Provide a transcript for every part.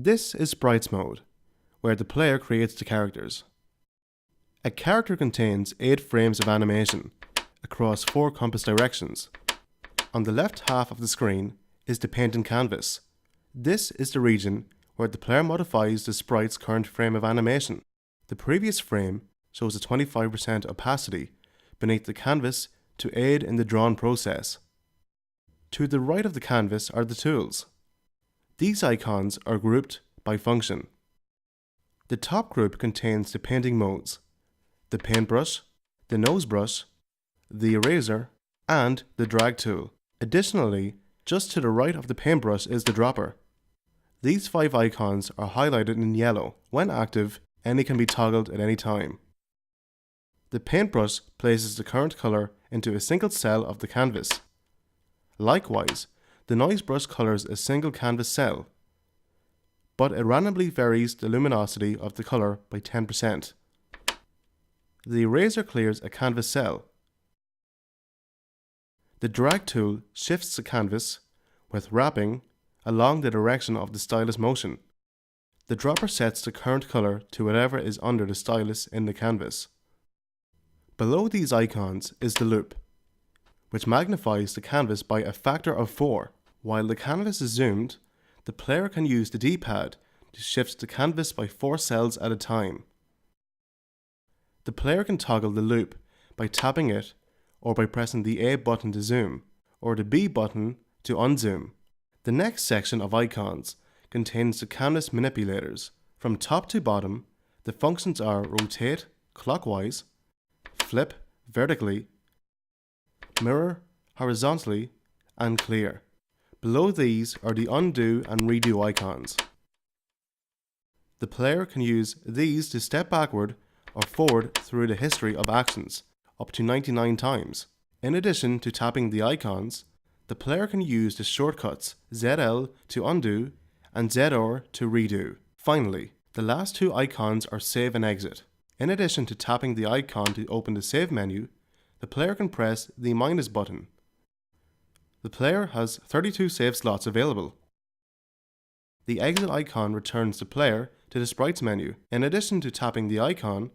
This is Sprites mode, where the player creates the characters. A character contains 8 frames of animation across 4 compass directions. On the left half of the screen is the painting canvas. This is the region where the player modifies the sprite's current frame of animation. The previous frame shows a 25% opacity beneath the canvas to aid in the drawn process. To the right of the canvas are the tools. These icons are grouped by function. The top group contains the painting modes, the paintbrush, the nose brush, the eraser, and the drag tool. Additionally, just to the right of the paintbrush is the dropper. These 5 icons are highlighted in yellow. When active, any can be toggled at any time. The paintbrush places the current color into a single cell of the canvas. Likewise, the noise brush colors a single canvas cell, but it randomly varies the luminosity of the color by 10%. The eraser clears a canvas cell. The drag tool shifts the canvas with wrapping along the direction of the stylus motion. The dropper sets the current color to whatever is under the stylus in the canvas. Below these icons is the loop, which magnifies the canvas by a factor of 4. While the canvas is zoomed, the player can use the D-pad to shift the canvas by 4 cells at a time. The player can toggle the loop by tapping it, or by pressing the A button to zoom, or the B button to unzoom. The next section of icons contains the canvas manipulators. From top to bottom, the functions are rotate clockwise, flip vertically, mirror horizontally, and clear. Below these are the undo and redo icons. The player can use these to step backward or forward through the history of actions, up to 99 times. In addition to tapping the icons, the player can use the shortcuts ZL to undo and ZR to redo. Finally, the last 2 icons are save and exit. In addition to tapping the icon to open the save menu, the player can press the minus button. The player has 32 save slots available. The exit icon returns the player to the Sprites menu. In addition to tapping the icon,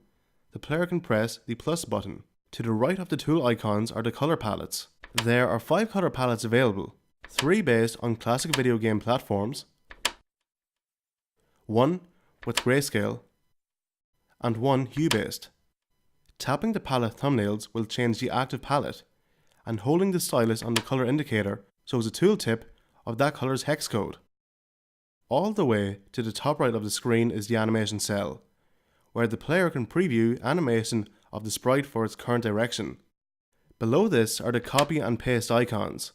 the player can press the plus button. To the right of the tool icons are the color palettes. There are 5 color palettes available, 3 based on classic video game platforms, 1 with grayscale, and 1 hue based. Tapping the palette thumbnails will change the active palette, and holding the stylus on the color indicator shows a tooltip of that color's hex code. All the way to the top right of the screen is the animation cell, where the player can preview animation of the sprite for its current direction. Below this are the copy and paste icons,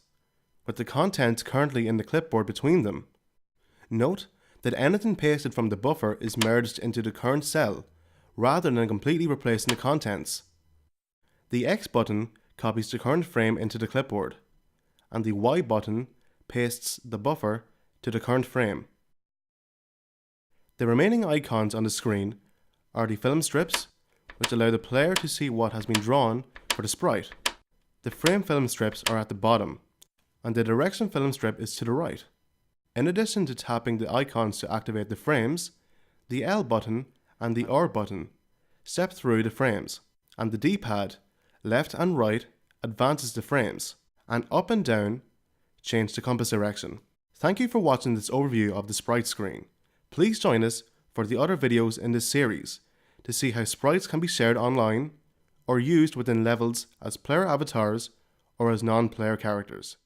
with the contents currently in the clipboard between them. Note that anything pasted from the buffer is merged into the current cell, rather than completely replacing the contents. The X button copies the current frame into the clipboard, and the Y button pastes the buffer to the current frame. The remaining icons on the screen are the film strips, which allow the player to see what has been drawn for the sprite. The frame film strips are at the bottom, and the direction film strip is to the right. In addition to tapping the icons to activate the frames, the L button and the R button step through the frames, and the D-pad, left and right, advances the frames, and up and down change the compass direction. Thank you for watching this overview of the sprite screen. Please join us for the other videos in this series to see how sprites can be shared online or used within levels as player avatars or as non-player characters.